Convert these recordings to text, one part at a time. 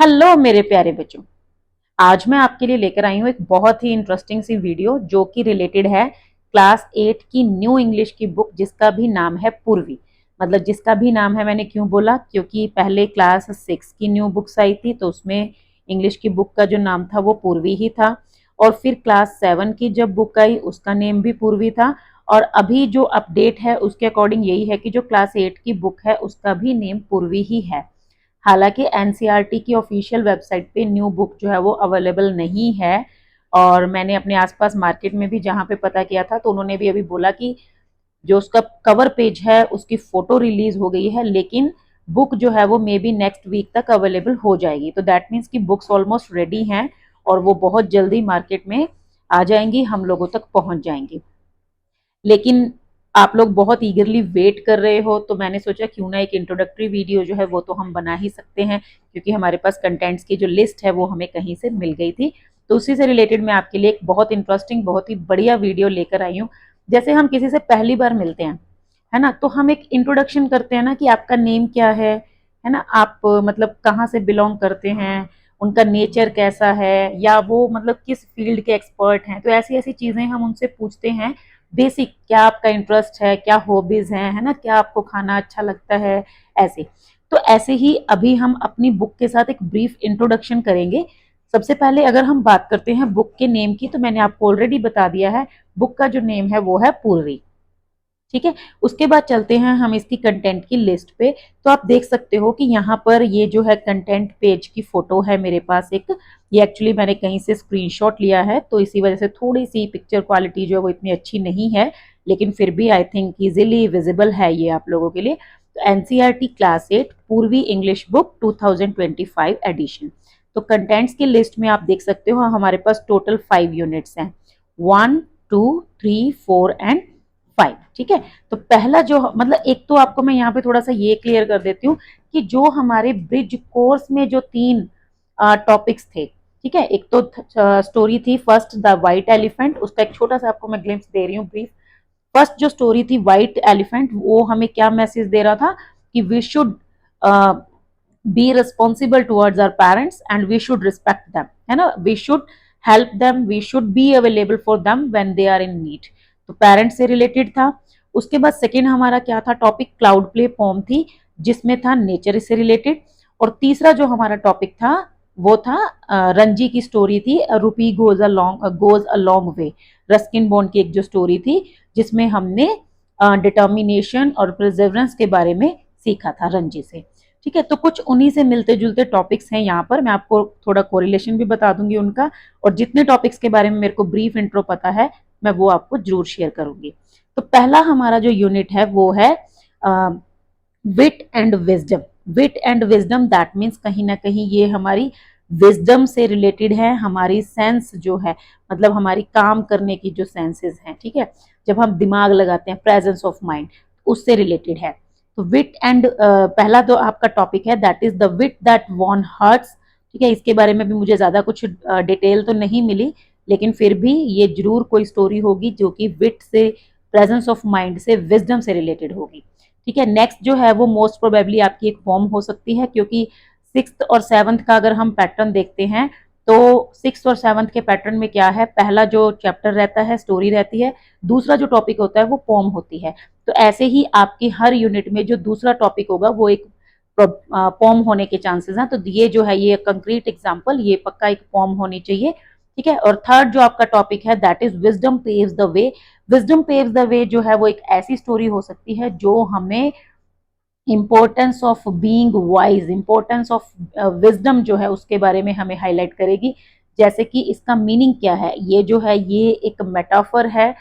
Hello मेरे प्यारे बच्चों। आज मैं आपके लिए लेकर आई हूँ एक बहुत ही इंटरेस्टिंग सी वीडियो जो कि रिलेटेड है क्लास 8 की न्यू इंग्लिश की बुक जिसका भी नाम है पूर्वी। मतलब जिसका भी नाम है, मैंने क्यों बोला, क्योंकि पहले क्लास 6 की न्यू बुक्स आई थी तो उसमें इंग्लिश की बुक का जो नाम था वो पूर्वी ही था। और फिर क्लास 7 की जब बुक आई उसका नेम भी पूर्वी था। और अभी जो अपडेट है उसके अकॉर्डिंग यही है कि जो क्लास 8 की बुक है उसका भी नेम पूर्वी ही है। हालांकि एनसीईआरटी की ऑफिशियल वेबसाइट पे न्यू बुक जो है वो अवेलेबल नहीं है। और मैंने अपने आसपास मार्केट में भी जहाँ पे पता किया था तो उन्होंने भी अभी बोला कि जो उसका कवर पेज है उसकी फोटो रिलीज हो गई है, लेकिन बुक जो है वो मे बी नेक्स्ट वीक तक अवेलेबल हो जाएगी। तो दैट मीन्स कि बुक्स ऑलमोस्ट रेडी हैं और वो बहुत जल्दी मार्केट में आ जाएंगी, हम लोगों तक पहुंच जाएंगी। लेकिन आप लोग बहुत ईगरली वेट कर रहे हो तो मैंने सोचा क्यों ना एक इंट्रोडक्टरी वीडियो जो है वो तो हम बना ही सकते हैं, क्योंकि हमारे पास कंटेंट्स की जो लिस्ट है वो हमें कहीं से मिल गई थी। तो उसी से रिलेटेड मैं आपके लिए एक बहुत इंटरेस्टिंग, बहुत ही बढ़िया वीडियो लेकर आई हूँ। जैसे हम किसी से पहली बार मिलते हैं, है ना, तो हम एक इंट्रोडक्शन करते हैं ना कि आपका नेम क्या है ना, आप मतलब कहाँ से बिलोंग करते हैं, उनका नेचर कैसा है, या वो मतलब किस फील्ड के एक्सपर्ट हैं। तो ऐसी ऐसी चीजें हम उनसे पूछते हैं। बेसिक, क्या आपका इंटरेस्ट है, क्या हॉबीज हैं, है ना, क्या आपको खाना अच्छा लगता है, ऐसे। तो ऐसे ही अभी हम अपनी बुक के साथ एक ब्रीफ इंट्रोडक्शन करेंगे। सबसे पहले अगर हम बात करते हैं बुक के नेम की, तो मैंने आपको ऑलरेडी बता दिया है, बुक का जो नेम है वो है पूर्वी। ठीक है। उसके बाद चलते हैं हम इसकी कंटेंट की लिस्ट पे। तो आप देख सकते हो कि यहाँ पर ये जो है कंटेंट पेज की फोटो है मेरे पास एक। ये एक्चुअली मैंने कहीं से स्क्रीनशॉट लिया है तो इसी वजह से थोड़ी सी पिक्चर क्वालिटी जो है वो इतनी अच्छी नहीं है, लेकिन फिर भी आई थिंक इजिली विजिबल है ये आप लोगों के लिए। तो एनसीईआरटी क्लास 8 पूर्वी इंग्लिश बुक 2025 एडिशन। तो कंटेंट्स की लिस्ट में आप देख सकते हो हमारे पास टोटल 5 यूनिट्स हैं, 1, 2, 3, 4 एंड 5। ठीक है। तो पहला जो मतलब एक तो आपको मैं यहाँ पे थोड़ा सा ये क्लियर कर देती हूँ कि जो हमारे ब्रिज कोर्स में जो 3 टॉपिक्स थे, ठीक है, एक तो स्टोरी थी फर्स्ट द वाइट एलिफेंट, उसका एक छोटा सा आपको मैं ग्लिम्स दे रही हूँ ब्रीफ। फर्स्ट जो स्टोरी थी वाइट एलिफेंट, वो हमें क्या मैसेज दे रहा था कि we should be responsible towards our parents and we should respect them, है ना, we should help them, we should be available for them when they are in need. तो पेरेंट्स से रिलेटेड था। उसके बाद सेकेंड हमारा क्या था टॉपिक, क्लाउड प्ले पोम थी जिसमें था नेचर से रिलेटेड। और तीसरा जो हमारा टॉपिक था वो था रंजी की स्टोरी थी, रूपी goes a long way, Ruskin bond की एक जो स्टोरी थी जिसमें हमने डिटर्मिनेशन और प्रिजर्वेंस के बारे में सीखा था रंजी से। ठीक है। तो कुछ उन्हीं से मिलते जुलते टॉपिक्स हैं यहाँ पर, मैं आपको थोड़ा कोरिलेशन भी बता दूंगी उनका। और जितने टॉपिक्स के बारे में मेरे को ब्रीफ इंट्रो पता है मैं वो आपको जरूर शेयर करूंगी। तो पहला हमारा जो यूनिट है वो है wit and wisdom. Wit and wisdom that means कहीं ना कहीं ये हमारी विजडम से रिलेटेड है, हमारी सेंस जो है, मतलब हमारी काम करने की जो सेंसेस हैं, ठीक है, जब हम दिमाग लगाते हैं, प्रेजेंस ऑफ माइंड, उससे रिलेटेड है। तो विट एंड पहला तो आपका टॉपिक है that is the wit that won hearts. ठीक है। इसके बारे में भी मुझे ज्यादा कुछ डिटेल तो नहीं मिली, लेकिन फिर भी ये जरूर कोई स्टोरी होगी जो कि विट से, प्रेजेंस ऑफ माइंड से, विजडम से रिलेटेड होगी। ठीक है। नेक्स्ट जो है वो मोस्ट प्रोबेबली आपकी एक फॉर्म हो सकती है, क्योंकि 6th और 7th का अगर हम पैटर्न देखते हैं तो 6th और 7th के पैटर्न में क्या है, पहला जो चैप्टर रहता है स्टोरी रहती है, दूसरा जो टॉपिक होता है वो पोम होती है। तो ऐसे ही आपकी हर यूनिट में जो दूसरा टॉपिक होगा वो एक पोम होने के चांसेस हैं। तो ये जो है ये कंक्रीट एग्जांपल, ये पक्का एक पोम होनी चाहिए। ठीक है। और थर्ड जो आपका टॉपिक है that is wisdom paves the way. Wisdom paves the way जो है वो एक ऐसी स्टोरी हो सकती है जो हमें importance of being wise, importance of wisdom जो है उसके बारे में हमें हाईलाइट करेगी। जैसे कि इसका मीनिंग क्या है, ये जो है ये एक मेटाफर है।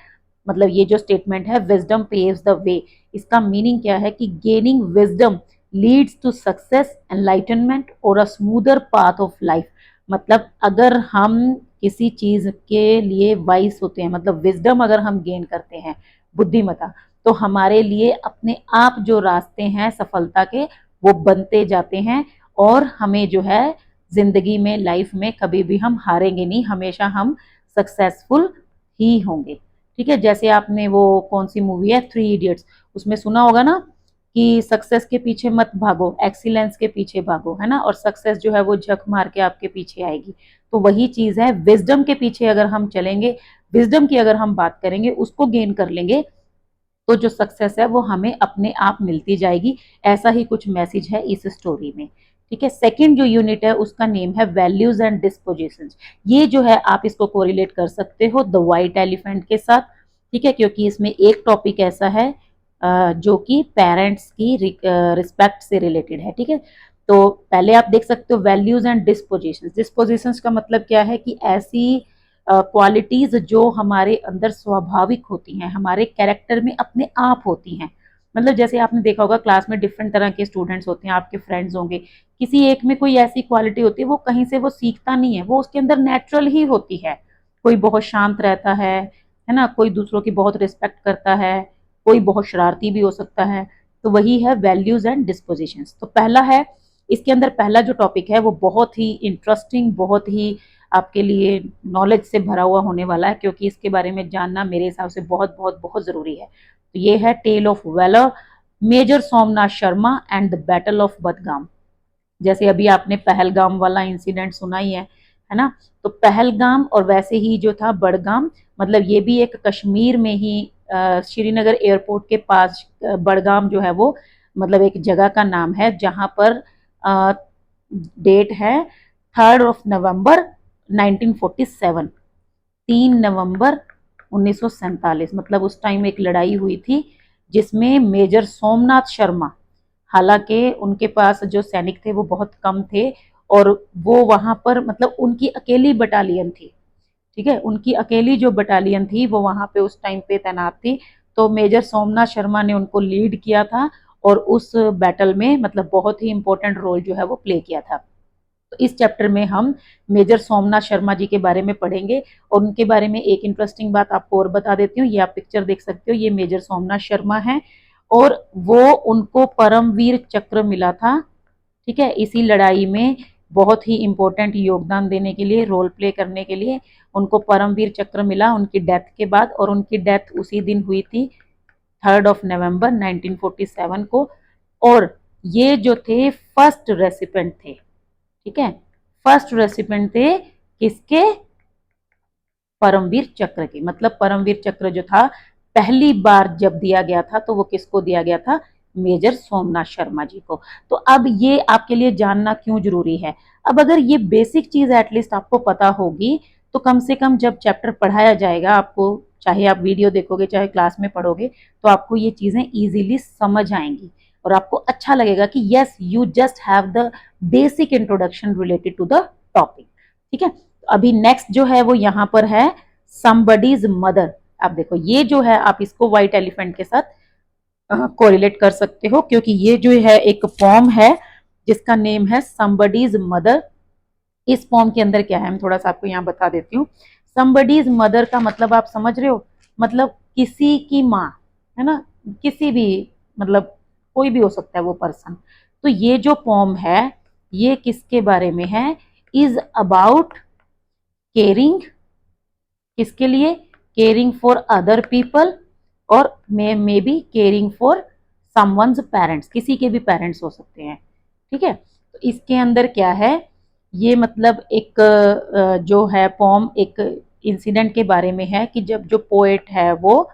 मतलब ये जो स्टेटमेंट है विजडम पेव्स द वे, इसका मीनिंग क्या है कि gaining wisdom leads to success, enlightenment और a smoother path of life. मतलब अगर हम किसी चीज के लिए वाइज होते हैं, मतलब विजडम अगर हम गेन करते हैं, बुद्धिमता, तो हमारे लिए अपने आप जो रास्ते हैं सफलता के वो बनते जाते हैं। और हमें जो है जिंदगी में, लाइफ में कभी भी हम हारेंगे नहीं, हमेशा हम सक्सेसफुल ही होंगे। ठीक है। जैसे आपने वो कौन सी मूवी है, 3 इडियट्स, उसमें सुना होगा ना कि सक्सेस के पीछे मत भागो, एक्सीलेंस के पीछे भागो, है ना, और सक्सेस जो है वो झक मार के आपके पीछे आएगी। तो वही चीज है, विजडम के पीछे अगर हम चलेंगे, विजडम की अगर हम बात करेंगे, उसको गेन कर लेंगे, तो जो सक्सेस है वो हमें अपने आप मिलती जाएगी। ऐसा ही कुछ मैसेज है इस स्टोरी में। ठीक है, सेकंड जो यूनिट है उसका नेम है वैल्यूज एंड डिस्पोजिशंस। ये जो है आप इसको कोरिलेट कर सकते हो द वाइट एलिफेंट के साथ। ठीक है, क्योंकि इसमें एक टॉपिक ऐसा है जो कि पेरेंट्स की रिस्पेक्ट से रिलेटेड है। ठीक है, तो पहले आप देख सकते हो वैल्यूज एंड डिस्पोजिशंस। डिस्पोजिशंस का मतलब क्या है कि ऐसी क्वालिटीज जो हमारे अंदर स्वाभाविक होती हैं, हमारे कैरेक्टर में अपने आप होती हैं। मतलब जैसे आपने देखा होगा क्लास में डिफरेंट तरह के स्टूडेंट्स होते हैं, आपके फ्रेंड्स होंगे, किसी एक में कोई ऐसी क्वालिटी होती है, वो कहीं से वो सीखता नहीं है, वो उसके अंदर नेचुरल ही होती है। कोई बहुत शांत रहता है ना, कोई दूसरों की बहुत रिस्पेक्ट करता है, कोई बहुत शरारती भी हो सकता है। तो वही है वैल्यूज एंड डिस्पोजिशंस। तो पहला है, इसके अंदर पहला जो टॉपिक है वो बहुत ही इंटरेस्टिंग, बहुत ही आपके लिए नॉलेज से भरा हुआ होने वाला है, क्योंकि इसके बारे में जानना मेरे हिसाब से बहुत बहुत बहुत जरूरी है। तो ये है tale of valour, major Somnath Sharma and the battle of Badgam. जैसे अभी आपने पहलगाम वाला इंसिडेंट सुना ही है ना, तो पहलगाम और वैसे ही जो था बड़गाम, मतलब ये भी एक कश्मीर में ही श्रीनगर एयरपोर्ट के पास बड़गाम जो है वो मतलब एक जगह का नाम है, जहां पर डेट है 3 नवंबर 1947, 3 नवंबर 1947, मतलब उस टाइम एक लड़ाई हुई थी जिसमें मेजर सोमनाथ शर्मा, हालांकि उनके पास जो सैनिक थे वो बहुत कम थे, और वो वहां पर मतलब उनकी अकेली बटालियन थी। ठीक है, उनकी अकेली जो बटालियन थी वो वहां पे उस टाइम पे तैनात थी। तो मेजर सोमनाथ शर्मा ने उनको लीड किया था, और उस बैटल में मतलब बहुत ही इंपॉर्टेंट रोल जो है वो प्ले किया था। तो इस चैप्टर में हम मेजर सोमनाथ शर्मा जी के बारे में पढ़ेंगे, और उनके बारे में एक इंटरेस्टिंग बात आपको और बता देती हूँ। ये आप पिक्चर देख सकते हो, ये मेजर सोमनाथ शर्मा है, और वो उनको परमवीर चक्र मिला था। ठीक है, इसी लड़ाई में बहुत ही इंपॉर्टेंट योगदान देने के लिए, रोल प्ले करने के लिए उनको परमवीर चक्र मिला उनकी डेथ के बाद, और उनकी डेथ उसी दिन हुई थी 3 नवंबर 1947 को। और ये जो थे फर्स्ट रेसिपेंट थे। ठीक है, फर्स्ट रेसिपेंट थे किसके? परमवीर चक्र के। मतलब परमवीर चक्र जो था पहली बार जब दिया गया था तो वो किसको दिया गया था? मेजर सोमनाथ शर्मा जी को। तो अब ये आपके लिए जानना क्यों जरूरी है? अब अगर ये बेसिक चीज एटलीस्ट आपको पता होगी, तो कम से कम जब चैप्टर पढ़ाया जाएगा आपको, चाहे आप वीडियो देखोगे चाहे क्लास में पढ़ोगे, तो आपको ये चीजें इजीली समझ आएंगी, और आपको अच्छा लगेगा कि yes you just have the basic introduction related to the topic. ठीक है, अभी नेक्स्ट जो है वो यहाँ पर है somebody's मदर। आप देखो ये जो है आप इसको व्हाइट एलिफेंट के साथ कोरिलेट कर सकते हो, क्योंकि ये जो है एक पॉम है जिसका नेम है somebody's मदर। इस पॉम के अंदर क्या है मैं थोड़ा सा आपको यहाँ बता देती हूँ। somebody's मदर का मतलब आप समझ रहे हो, मतलब किसी की माँ, है ना, किसी भी, मतलब कोई भी हो सकता है वो पर्सन। तो ये जो पॉम है ये किसके बारे में है? इज अबाउट केयरिंग, किसके लिए? केयरिंग फॉर अदर पीपल, और may be caring for someone's parents, किसी के भी पेरेंट्स हो सकते हैं। ठीक है, तो इसके अंदर क्या है, ये मतलब एक जो है पॉम एक इंसिडेंट के बारे में है कि जब जो पोएट है वो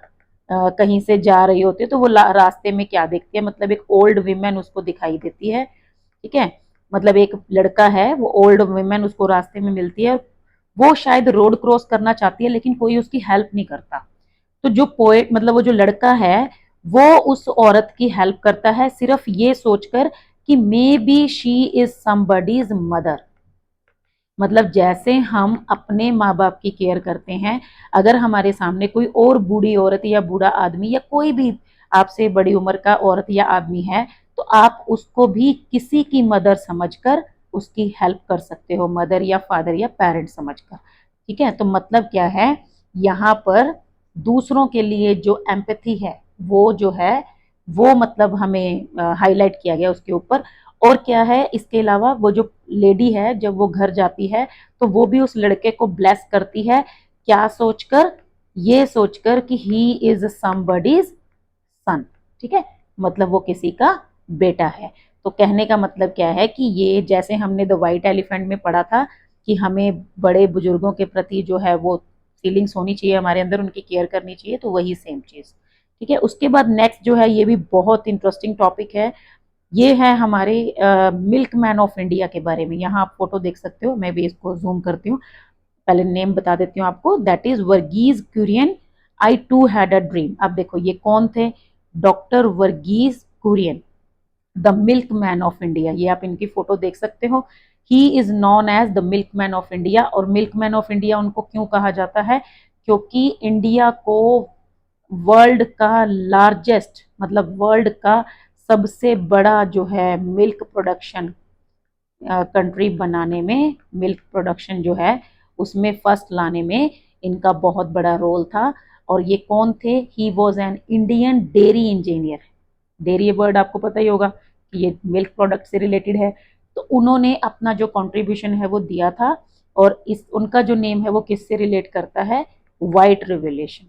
कहीं से जा रही होती है, तो वो रास्ते में क्या देखती है, मतलब एक ओल्ड विमेन उसको दिखाई देती है। ठीक है, मतलब एक लड़का है, वो ओल्ड वुमेन उसको रास्ते में मिलती है, वो शायद रोड क्रॉस करना चाहती है लेकिन कोई उसकी हेल्प नहीं करता। तो जो पोएट मतलब वो जो लड़का है वो उस औरत की हेल्प करता है, सिर्फ ये सोचकर कि may be she is somebody's mother. मतलब जैसे हम अपने माँ बाप की केयर करते हैं, अगर हमारे सामने कोई और बूढ़ी औरत या बूढ़ा आदमी या कोई भी आपसे बड़ी उम्र का औरत या आदमी है, तो आप उसको भी किसी की मदर समझकर उसकी हेल्प कर सकते हो, मदर या फादर या पेरेंट समझकर। ठीक है, तो मतलब क्या है, यहाँ पर दूसरों के लिए जो एम्पैथी है वो जो है वो मतलब हमें हाईलाइट किया गया उसके ऊपर। और क्या है इसके अलावा, वो जो लेडी है जब वो घर जाती है तो वो भी उस लड़के को ब्लेस करती है, क्या सोचकर? ये सोचकर कि ही इज समबडीज सन। ठीक है, मतलब वो किसी का बेटा है। तो कहने का मतलब क्या है कि ये जैसे हमने द वाइट एलिफेंट में पढ़ा था कि हमें बड़े बुजुर्गों के प्रति जो है वो फीलिंग्स होनी चाहिए हमारे अंदर, उनकी केयर करनी चाहिए, तो वही सेम चीज। ठीक है, उसके बाद नेक्स्ट जो है ये भी बहुत इंटरेस्टिंग टॉपिक है, ये है हमारे मिल्क मैन ऑफ इंडिया के बारे में। यहाँ आप फोटो देख सकते हो, मैं भी इसको जूम करती हूँ, पहले नेम बता देती हूँ आपको, that is Varghese Kurien. I too had a dream. अब देखो ये कौन थे, doctor Varghese Kurien, the milkman of India. ये आप इनकी फोटो देख सकते हो। He is known as the milkman of India. और मिल्क मैन ऑफ इंडिया उनको क्यों कहा जाता है, क्योंकि इंडिया को वर्ल्ड का लार्जेस्ट, मतलब वर्ल्ड का सबसे बड़ा जो है मिल्क प्रोडक्शन कंट्री बनाने में, मिल्क प्रोडक्शन जो है उसमें फर्स्ट लाने में इनका बहुत बड़ा रोल था। और ये कौन थे, he was an Indian dairy engineer. Dairy word आपको पता ही होगा कि ये मिल्क प्रोडक्ट से रिलेटेड है। तो उन्होंने अपना जो कंट्रीब्यूशन है वो दिया था। और इस उनका जो नेम है वो किससे रिलेट करता है, व्हाइट रिवोल्यूशन।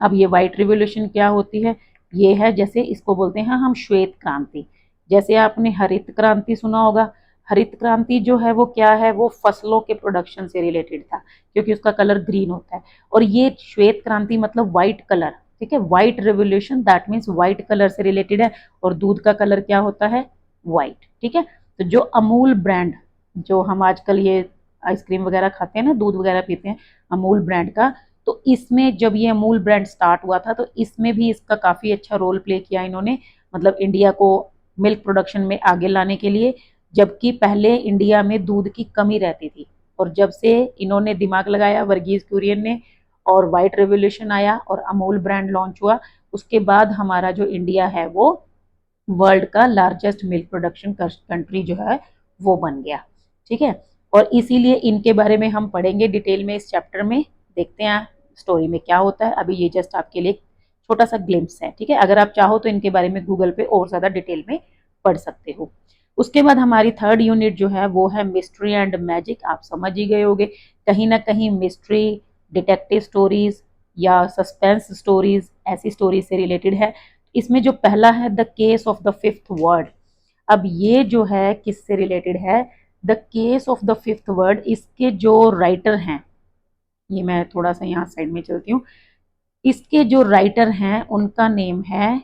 अब ये व्हाइट रिवोल्यूशन क्या होती है, ये है जैसे इसको बोलते हैं हम श्वेत क्रांति। जैसे आपने हरित क्रांति सुना होगा, हरित क्रांति जो है वो क्या है, वो फसलों के प्रोडक्शन से रिलेटेड था, क्योंकि उसका कलर ग्रीन होता है। और ये श्वेत क्रांति मतलब व्हाइट कलर, ठीक है, white revolution that means white colour से रिलेटेड है। और दूध का कलर क्या होता है, व्हाइट। ठीक है, तो जो अमूल ब्रांड, जो हम आजकल ये आइसक्रीम वगैरह खाते हैं ना, दूध वगैरह पीते हैं अमूल ब्रांड का, तो इसमें जब ये अमूल ब्रांड स्टार्ट हुआ था तो इसमें भी इसका काफी अच्छा रोल प्ले किया इन्होंने, मतलब इंडिया को मिल्क प्रोडक्शन में आगे लाने के लिए। जबकि पहले इंडिया में दूध की कमी रहती थी, और जब से इन्होंने दिमाग लगाया वर्गीज कुरियन ने, और व्हाइट रेवोल्यूशन आया और अमूल ब्रांड लॉन्च हुआ, उसके बाद हमारा जो इंडिया है वो वर्ल्ड का लार्जेस्ट मिल्क प्रोडक्शन कंट्री जो है वो बन गया। ठीक है, और इसीलिए इनके बारे में हम पढ़ेंगे डिटेल में इस चैप्टर में। देखते हैं स्टोरी में क्या होता है। अभी ये जस्ट आपके लिए छोटा सा ग्लिम्स है। ठीक है, अगर आप चाहो तो इनके बारे में गूगल पे और ज्यादा डिटेल में पढ़ सकते हो। उसके बाद हमारी थर्ड यूनिट जो है वो है मिस्ट्री एंड मैजिक। आप समझ ही गए होंगे, कहीं ना कहीं मिस्ट्री, डिटेक्टिव स्टोरीज या सस्पेंस स्टोरीज, ऐसी स्टोरीज से रिलेटेड है। इसमें जो पहला है the case of the fifth word. अब ये जो है किससे रिलेटेड है, the case of the fifth word, इसके जो राइटर हैं, ये मैं थोड़ा सा यहाँ साइड में चलती हूँ, इसके जो राइटर हैं उनका नेम है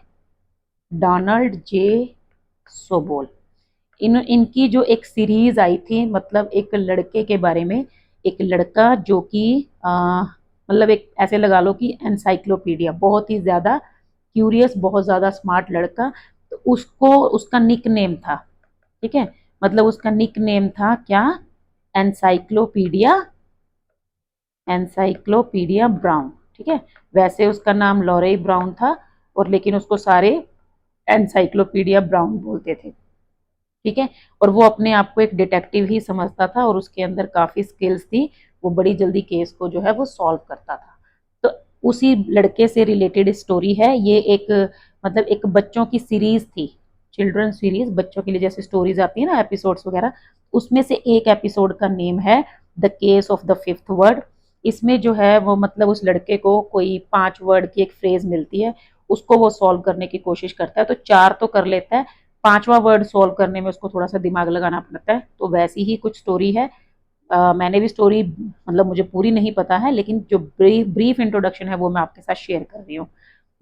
डोनाल्ड जे सोबोल। इनकी जो एक सीरीज आई थी, मतलब एक लड़के के बारे में, एक लड़का जो कि मतलब एक ऐसे लगा लो कि एनसाइक्लोपीडिया, बहुत ही ज्यादा क्यूरियस, बहुत ज्यादा स्मार्ट लड़का। तो उसको उसका निक नेम था, ठीक है, मतलब उसका निक नेम था क्या, एनसाइक्लोपीडिया, एनसाइक्लोपीडिया ब्राउन। ठीक है, वैसे उसका नाम लॉरे ब्राउन था, और लेकिन उसको सारे एनसाइक्लोपीडिया ब्राउन बोलते थे। ठीक है, और वो अपने आप को एक डिटेक्टिव ही समझता था, और उसके अंदर काफी स्किल्स थी, वो बड़ी जल्दी केस को जो है वो सॉल्व करता था। तो उसी लड़के से रिलेटेड स्टोरी है ये। एक मतलब एक बच्चों की सीरीज थी, चिल्ड्रन सीरीज, बच्चों के लिए जैसे स्टोरीज आती है ना, एपिसोड्स वगैरह, उसमें से एक एपिसोड का नेम है the case of the fifth word. इसमें जो है वो मतलब उस लड़के को कोई 5 वर्ड की एक फ्रेज मिलती है, उसको वो सॉल्व करने की कोशिश करता है। तो 4 तो कर लेता है, 5वां वर्ड सॉल्व करने में उसको थोड़ा सा दिमाग लगाना पड़ता है। तो वैसी ही कुछ स्टोरी है। मैंने भी स्टोरी, मतलब मुझे पूरी नहीं पता है, लेकिन जो ब्रीफ इंट्रोडक्शन है वो मैं आपके साथ शेयर कर रही हूँ।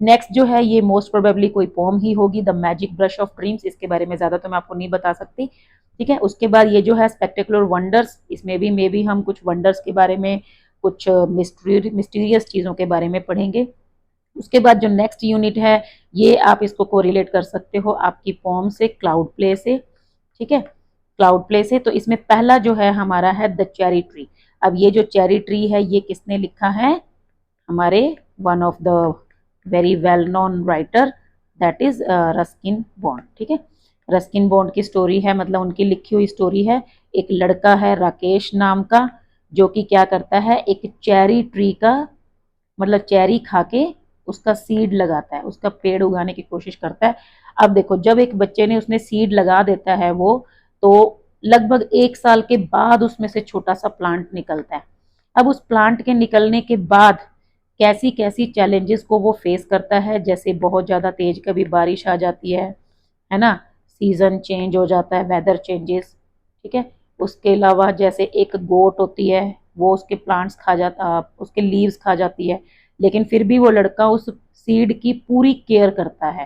नेक्स्ट जो है ये मोस्ट प्रोबेबली कोई पोम ही होगी, the magic brush off dreams. इसके बारे में ज्यादा तो मैं आपको नहीं बता सकती। ठीक है, उसके बाद ये जो है स्पेक्टेकुलर वंडर्स, इसमें भी मे बी हम कुछ वंडर्स के बारे में, कुछ मिस्टीरियस चीजों के बारे में पढ़ेंगे। उसके बाद जो नेक्स्ट यूनिट है, ये आप इसको कोरिलेट कर सकते हो आपकी पोम से, क्लाउड प्ले से। ठीक है, क्लाउड प्ले से। तो इसमें पहला जो है हमारा है द चेरी ट्री। अब ये जो चेरी ट्री है ये किसने लिखा है, हमारे one of the very well known writer, that is Ruskin bond. ठीक है, रस्किन बॉन्ड की स्टोरी है, मतलब उनकी लिखी हुई स्टोरी है। एक लड़का है राकेश नाम का, जो कि क्या करता है, एक चेरी ट्री का, मतलब चेरी खा के उसका सीड लगाता है, उसका पेड़ उगाने की कोशिश करता है। अब देखो, जब एक बच्चे ने उसने सीड लगा देता है वो, तो लगभग 1 साल के बाद उसमें से छोटा सा प्लांट निकलता है। अब उस प्लांट के निकलने के बाद कैसी कैसी चैलेंजेस को वो फेस करता है, जैसे बहुत ज़्यादा तेज कभी बारिश आ जाती है ना, सीजन चेंज हो जाता है, वेदर चेंजेस, ठीक है। उसके अलावा जैसे एक गोट होती है, वो उसके प्लांट्स खा जाता, उसके लीव्स खा जाती है, लेकिन फिर भी वो लड़का उस सीड की पूरी केयर करता है,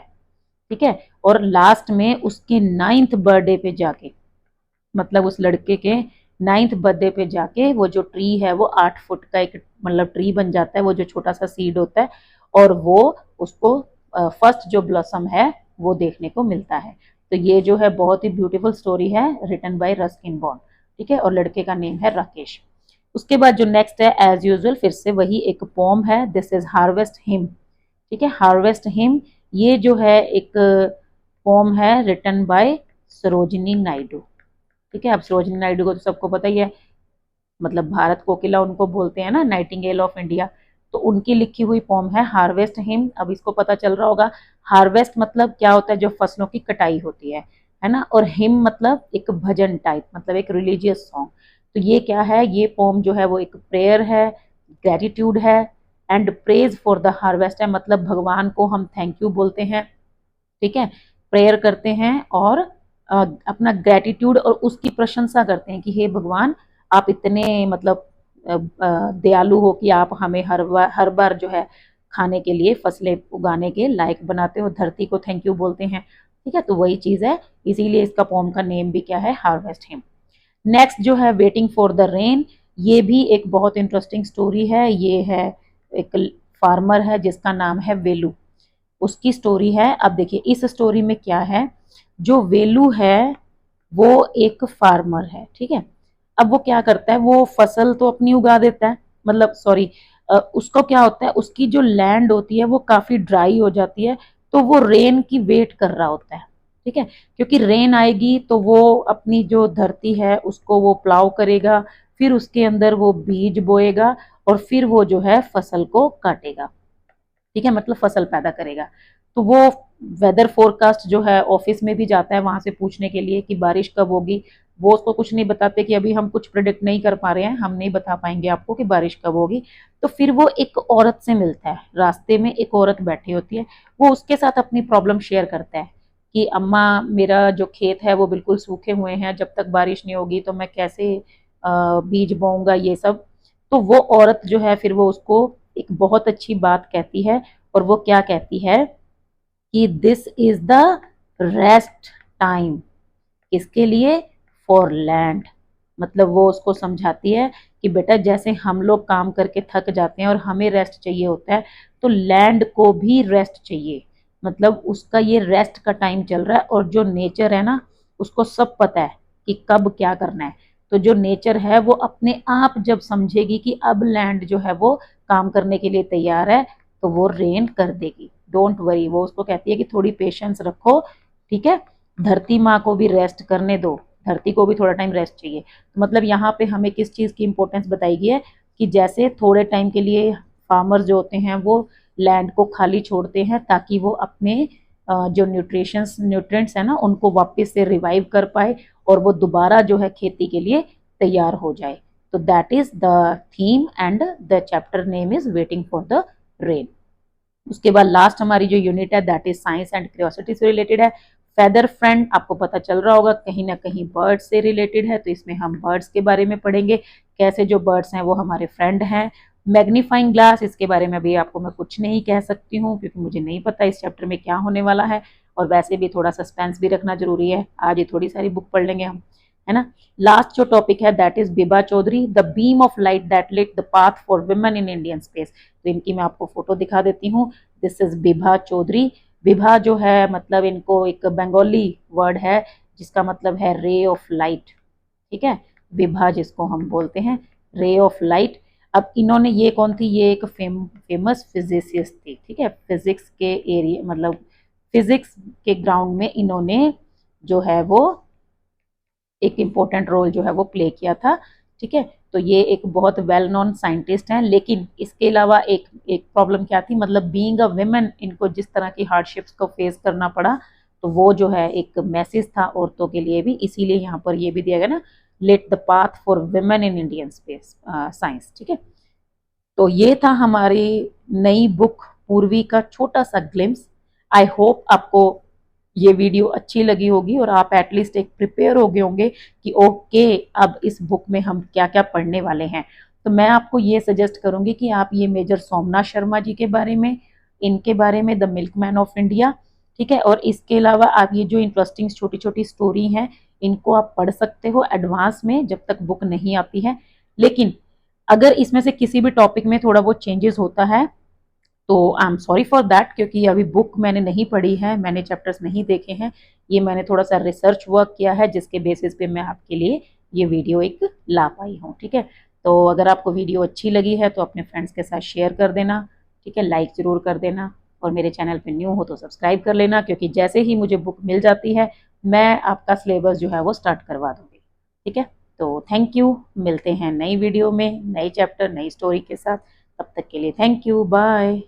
ठीक है। और लास्ट में उसके 9th बर्थडे पे जाके, मतलब उस लड़के के 9th बर्थडे पे जाके वो जो ट्री है वो 8 फुट का एक मतलब ट्री बन जाता है, वो जो छोटा सा सीड होता है, और वो उसको फर्स्ट जो ब्लॉसम है वो देखने को मिलता है। तो ये जो है बहुत ही ब्यूटीफुल स्टोरी है, रिटन बाय रस्किन बॉन्ड, ठीक है, और लड़के का नेम है राकेश। उसके बाद जो नेक्स्ट है एज यूजुअल फिर से वही एक पोम है, दिस इज हार्वेस्ट हिम, ठीक है, हार्वेस्ट हिम। ये जो है एक पोम है रिटन बाय सरोजिनी नायडू, ठीक है। अब सरोजिनी नायडू को तो सबको पता ही है, मतलब भारत कोकिला उनको बोलते हैं ना, नाइटिंगेल ऑफ इंडिया। तो उनकी लिखी हुई पोम है हार्वेस्ट हिम। अब इसको पता चल रहा होगा हार्वेस्ट मतलब क्या होता है, जो फसलों की कटाई होती है ना, और हिम मतलब एक भजन टाइप, मतलब एक रिलीजियस सॉन्ग। तो ये क्या है, ये पोम जो है वो एक प्रेयर है, ग्रेटिट्यूड है, and praise for the harvest है, मतलब भगवान को हम थैंक यू बोलते हैं, ठीक है, प्रेयर करते हैं, और अपना ग्रेटिट्यूड और उसकी प्रशंसा करते हैं कि हे भगवान, आप इतने मतलब दयालु हो कि आप हमें हर बार जो है खाने के लिए फसलें उगाने के लायक बनाते हो, धरती को थैंक यू बोलते हैं, ठीक है। तो वही चीज है, इसीलिए इसका पोम का नेम भी क्या है, हार्वेस्ट हिम। नेक्स्ट जो है वेटिंग फॉर द रेन, ये भी एक बहुत इंटरेस्टिंग स्टोरी है। ये है एक फार्मर है जिसका नाम है वेलू, उसकी स्टोरी है। अब देखिए इस स्टोरी में क्या है, जो वेलू है वो एक फार्मर है, ठीक है। अब वो क्या करता है, वो फसल तो अपनी उगा देता है, मतलब सॉरी, उसको क्या होता है, उसकी जो लैंड होती है वो काफी ड्राई हो जाती है, तो वो रेन की वेट कर रहा होता है, ठीक है, क्योंकि रेन आएगी तो वो अपनी जो धरती है उसको वो प्लाव करेगा, फिर उसके अंदर वो बीज बोएगा, और फिर वो जो है फसल को काटेगा, ठीक है, मतलब फसल पैदा करेगा। तो वो वेदर फोरकास्ट जो है ऑफिस में भी जाता है वहां से पूछने के लिए कि बारिश कब होगी। वो उसको कुछ नहीं बताते कि अभी हम कुछ प्रिडिक्ट नहीं कर पा रहे हैं, हम नहीं बता पाएंगे आपको कि बारिश कब होगी। तो फिर वो एक औरत से मिलता है, रास्ते में एक औरत बैठी होती है, वो उसके साथ अपनी प्रॉब्लम शेयर करता है कि अम्मा, मेरा जो खेत है वो बिल्कुल सूखे हुए हैं, जब तक बारिश नहीं होगी तो मैं कैसे बीज बोऊंगा, ये सब। तो वो औरत जो है फिर वो उसको एक बहुत अच्छी बात कहती है, और वो क्या कहती है कि this is the rest time, किसके लिए, फॉर लैंड। मतलब वो उसको समझाती है कि बेटा जैसे हम लोग काम करके थक जाते हैं और हमें रेस्ट चाहिए होता है, तो लैंड को भी रेस्ट चाहिए, मतलब उसका ये रेस्ट का टाइम चल रहा है, और जो नेचर है ना उसको सब पता है कि कब क्या करना है। तो जो नेचर है वो अपने आप जब समझेगी कि अब लैंड जो है वो काम करने के लिए तैयार है, तो वो रेन कर देगी, डोंट वरी। वो उसको कहती है कि थोड़ी पेशेंस रखो, ठीक है, धरती माँ को भी रेस्ट करने दो, धरती को भी थोड़ा टाइम रेस्ट चाहिए। तो मतलब यहाँ पे हमें किस चीज़ की इंपॉर्टेंस बताई गई है कि जैसे थोड़े टाइम के लिए फार्मर जो होते हैं वो लैंड को खाली छोड़ते हैं ताकि वो अपने जो न्यूट्रिएंट्स है ना उनको वापस से रिवाइव कर पाए, और वो दोबारा जो है खेती के लिए तैयार हो जाए। तो that is the theme, and the chapter name is waiting for the rain. उसके बाद लास्ट हमारी जो यूनिट है that is science and curiosity से रिलेटेड है। फेदर फ्रेंड आपको पता चल रहा होगा कहीं ना कहीं बर्ड्स से रिलेटेड है, तो इसमें हम बर्ड्स के बारे में पढ़ेंगे, कैसे जो बर्ड्स हैं वो हमारे फ्रेंड हैं। मैग्नीफाइंग ग्लास, इसके बारे में अभी आपको मैं कुछ नहीं कह सकती हूँ क्योंकि मुझे नहीं पता इस चैप्टर में क्या होने वाला है, और वैसे भी थोड़ा सस्पेंस भी रखना जरूरी है, आज ये थोड़ी सारी बुक पढ़ लेंगे हम, है ना। लास्ट जो टॉपिक है that is Bibha Chowdhuri, the beam of light that lit the path for women in Indian space. तो इनकी मैं आपको फोटो दिखा देती हूँ, दिस इज बिभा चौधरी। बिभा जो है मतलब इनको एक बंगाली वर्ड है जिसका मतलब है रे ऑफ लाइट, ठीक है, विभा जिसको हम बोलते हैं रे ऑफ लाइट। अब इन्होंने, ये कौन थी, ये एक फेमस फिजिसिस्ट थी, ठीक है, फिजिक्स के एरिया मतलब फिजिक्स के ग्राउंड में इन्होंने जो है वो एक इम्पोर्टेंट रोल जो है वो प्ले किया था, ठीक है। तो ये एक बहुत वेल नोन साइंटिस्ट हैं, लेकिन इसके अलावा एक एक प्रॉब्लम क्या थी, मतलब बीइंग अ वुमेन इनको जिस तरह की हार्डशिप्स को फेस करना पड़ा, तो वो जो है एक मैसेज था औरतों के लिए भी, इसीलिए यहाँ पर ये भी दिया गया ना, let the path for women in Indian space science, ठीक है। तो ये था हमारी नई बुक पूर्वी का छोटा सा ग्लिम्स। आई होप आपको ये वीडियो अच्छी लगी होगी और आप एटलीस्ट एक प्रिपेयर हो गए होंगे कि ओके अब इस बुक में हम क्या क्या पढ़ने वाले हैं। तो मैं आपको ये सजेस्ट करूंगी कि आप ये मेजर सोमनाथ शर्मा जी के बारे में, इनके बारे में, द मिल्कमैन ऑफ इंडिया, ठीक है, और इसके अलावा आप ये जो इंटरेस्टिंग छोटी छोटी स्टोरी हैं इनको आप पढ़ सकते हो एडवांस में जब तक बुक नहीं आती है। लेकिन अगर इसमें से किसी भी टॉपिक में थोड़ा बहुत चेंजेस होता है तो I am sorry for that, क्योंकि अभी बुक मैंने नहीं पढ़ी है, मैंने चैप्टर्स नहीं देखे हैं, ये मैंने थोड़ा सा रिसर्च वर्क किया है जिसके बेसिस पे मैं आपके लिए ये वीडियो एक ला पाई हूँ, ठीक है। तो अगर आपको वीडियो अच्छी लगी है तो अपने फ्रेंड्स के साथ शेयर कर देना, ठीक है, लाइक ज़रूर कर देना, और मेरे चैनल पे न्यू हो तो सब्सक्राइब कर लेना, क्योंकि जैसे ही मुझे बुक मिल जाती है मैं आपका सिलेबस जो है वो स्टार्ट करवा दूँगी, ठीक है। तो थैंक यू, मिलते हैं नई वीडियो में नई चैप्टर नई स्टोरी के साथ, तब तक के लिए थैंक यू, बाय।